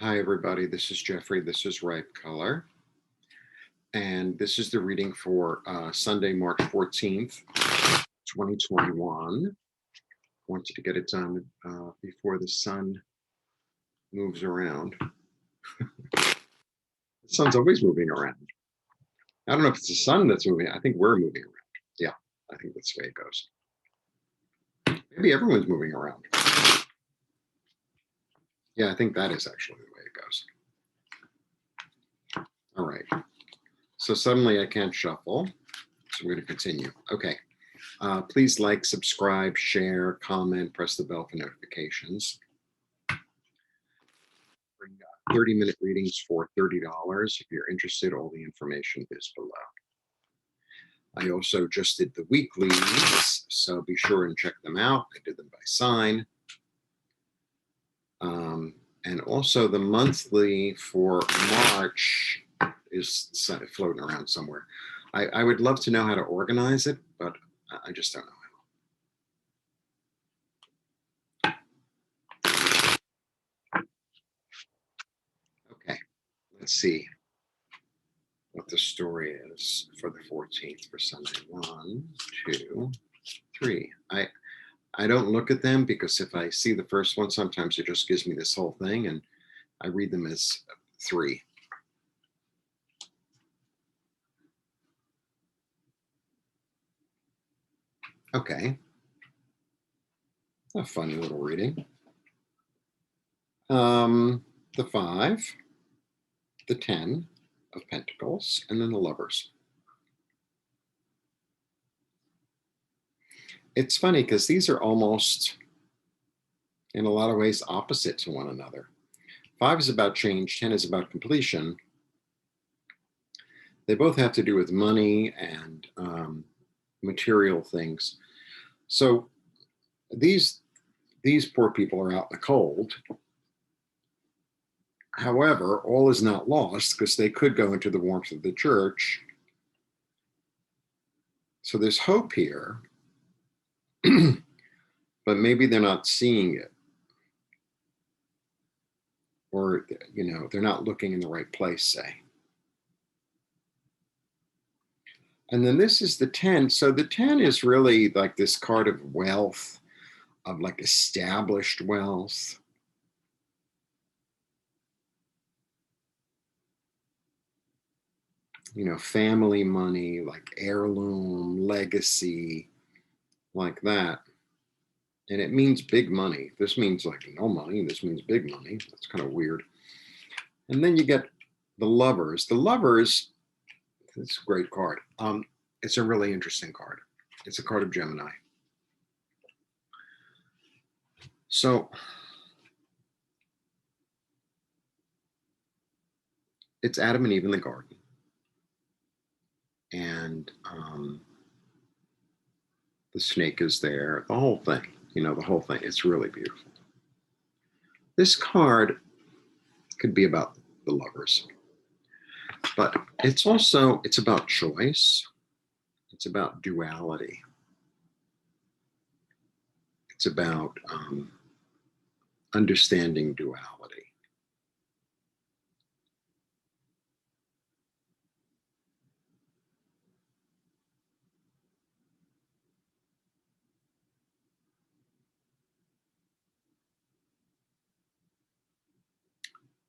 Hi, everybody. This is Jeffrey. This is Ripe Color. And this is the reading for Sunday, March 14th, 2021. Wanted to get it done before the sun moves around. The sun's always moving around. I don't know if it's the sun that's moving. I think we're moving around. Yeah, I think that's the way it goes. Maybe everyone's moving around. Yeah, I think that is actually the way it goes. All right. So suddenly I can't shuffle. So we're going to continue. Okay. Please like, subscribe, share, comment, press the bell for notifications. 30-minute readings for $30. If you're interested, all the information is below. I also just did the weeklies, so be sure and check them out. I did them by sign. And also the monthly for March is floating around somewhere. I would love to know how to organize it, but I just don't know. Okay, let's see what the story is for the 14th for Sunday. 1, 2, 3. I don't look at them because if I see the first one, sometimes it just gives me this whole thing and I read them as 3. Okay. A funny little reading. The 5, the 10 of Pentacles, and then the Lovers. It's funny because these are almost, in a lot of ways, opposite to one another. 5 is about change, 10 is about completion. They both have to do with money and material things. So these poor people are out in the cold. However, all is not lost because they could go into the warmth of the church. So there's hope here, but maybe they're not seeing it. Or, they're not looking in the right place, say. And then this is the 10. So the 10 is really like this card of wealth, of like established wealth. Family money, like heirloom, legacy, like that. And it means big money. This means like no money. This means big money. That's kind of weird. And then you get the Lovers. The Lovers, it's a great card. It's a really interesting card. It's a card of Gemini. So it's Adam and Eve in the garden. And the snake is there. The whole thing, the whole thing. It's really beautiful. This card could be about the Lovers. But it's about choice. It's about duality. It's about understanding duality.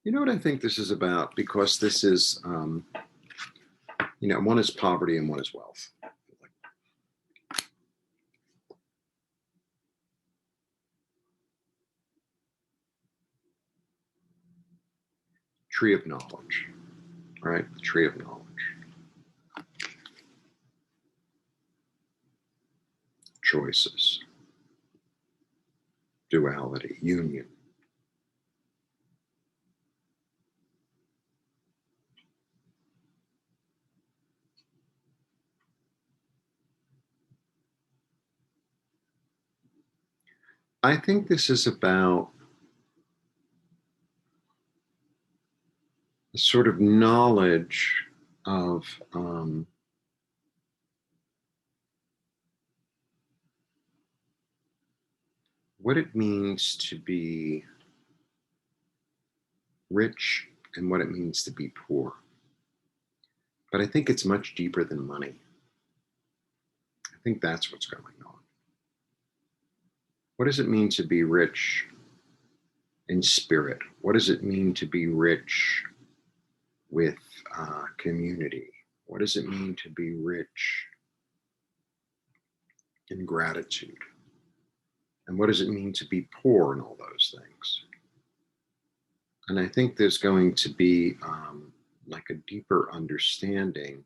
You know what I think this is about? Because this is, one is poverty and one is wealth. Tree of knowledge, right? The tree of knowledge. Choices. Duality. Union. I think this is about a sort of knowledge of what it means to be rich and what it means to be poor. But I think it's much deeper than money. I think that's what's going on. What does it mean to be rich in spirit? What does it mean to be rich with community? What does it mean to be rich in gratitude? And what does it mean to be poor in all those things? And I think there's going to be like a deeper understanding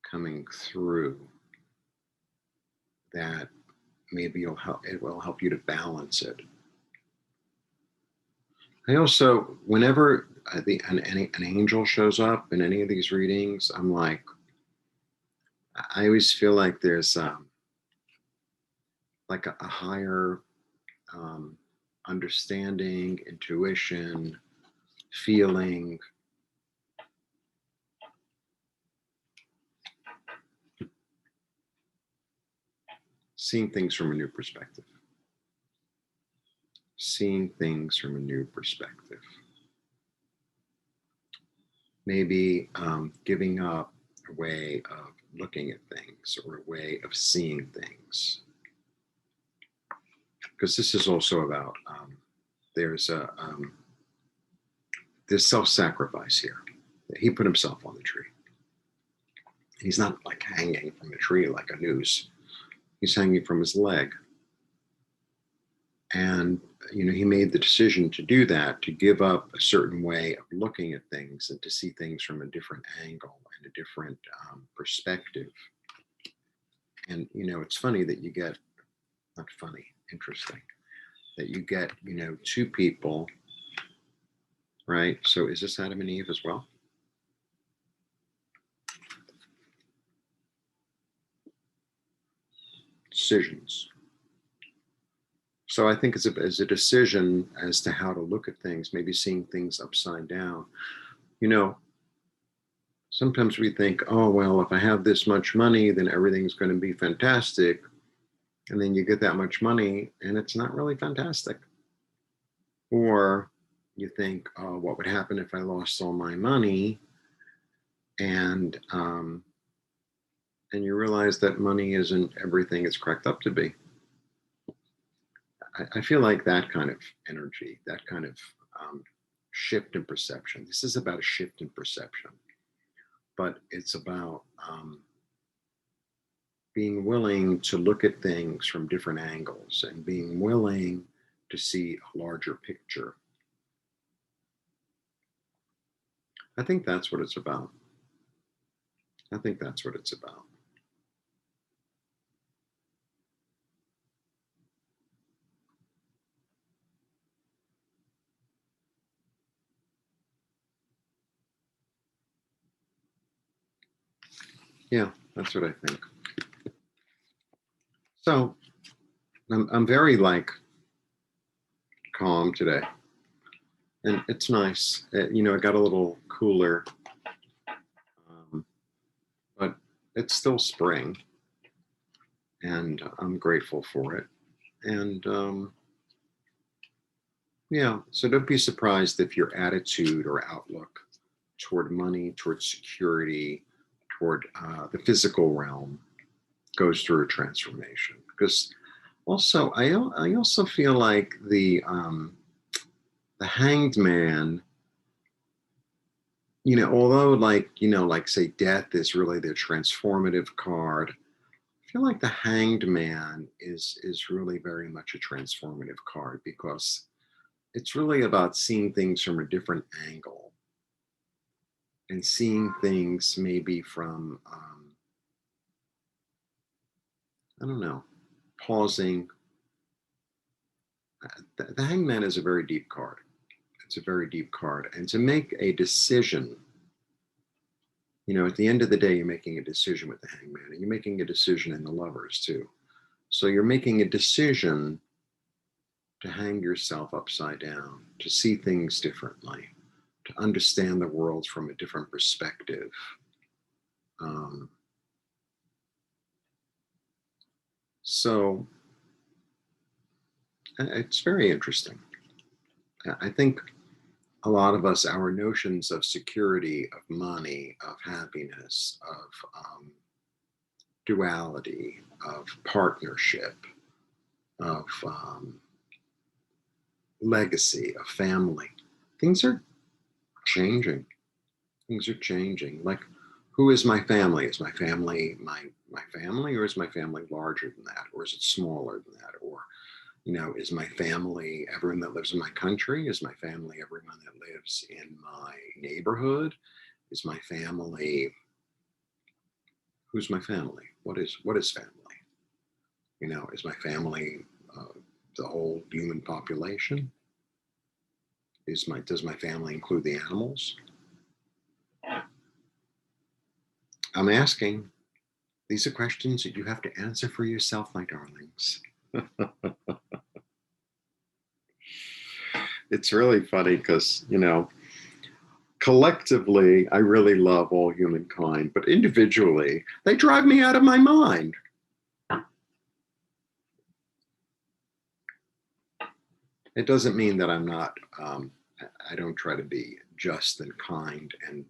coming through that maybe it will help you to balance it. I also, whenever an angel shows up in any of these readings, I'm like, I always feel like there's like a higher understanding, intuition, feeling. Seeing things from a new perspective. Seeing things from a new perspective. Maybe giving up a way of looking at things or a way of seeing things. Because this is also about, there's self-sacrifice here. He put himself on the tree. He's not like hanging from the tree like a noose. He's hanging from his leg. And, he made the decision to do that, to give up a certain way of looking at things and to see things from a different angle and a different perspective. And, it's funny that you get, not funny, interesting, that you get, two people, right? So is this Adam and Eve as well? Decisions. So I think it's a decision as to how to look at things, maybe seeing things upside down. Sometimes we think, oh, well, if I have this much money, then everything's going to be fantastic. And then you get that much money and it's not really fantastic. Or you think, oh, what would happen if I lost all my money? And you realize that money isn't everything it's cracked up to be. I feel like that kind of energy, that kind of shift in perception. This is about a shift in perception, but it's about being willing to look at things from different angles and being willing to see a larger picture. I think that's what it's about. I think that's what it's about. Yeah, that's what I think. So I'm very calm today, and it's nice. It got a little cooler, but it's still spring, and I'm grateful for it. And yeah, so don't be surprised if your attitude or outlook toward money, toward security, toward the physical realm goes through a transformation. Because also, I also feel like the Hanged Man, although like say death is really the transformative card, I feel like the Hanged Man is really very much a transformative card because it's really about seeing things from a different angle and seeing things maybe from I don't know, pausing. The Hangman is a very deep card. It's a very deep card. And to make a decision, at the end of the day, you're making a decision with the Hangman, and you're making a decision in the Lovers too. So you're making a decision to hang yourself upside down, to see things differently, to understand the world from a different perspective. So it's very interesting. I think a lot of us, our notions of security, of money, of happiness, of duality, of partnership, of legacy, of family, things are changing. Things are changing. Like, who is my family? Is my family my family, or is my family larger than that, or is it smaller than that? Or, you know, is my family everyone that lives in my country? Is my family everyone that lives in my neighborhood? Is my family, who's my family? What is family? You know, is my family the whole human population? Does my family include the animals? I'm asking. These are questions that you have to answer for yourself, my darlings. It's really funny because, you know, collectively, I really love all humankind, but individually, they drive me out of my mind. It doesn't mean that I'm not, I don't try to be just and kind and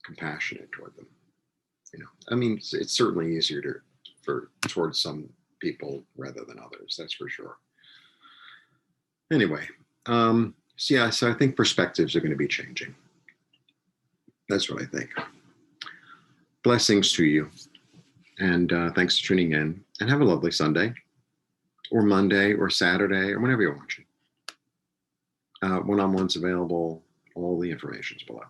compassionate toward them. You know, I mean, it's certainly easier towards some people rather than others. That's for sure. Anyway, so yeah, so I think perspectives are going to be changing. That's what I think. Blessings to you, and thanks for tuning in. And have a lovely Sunday, or Monday, or Saturday, or whenever you're watching. One-on-one's available. All the information's below.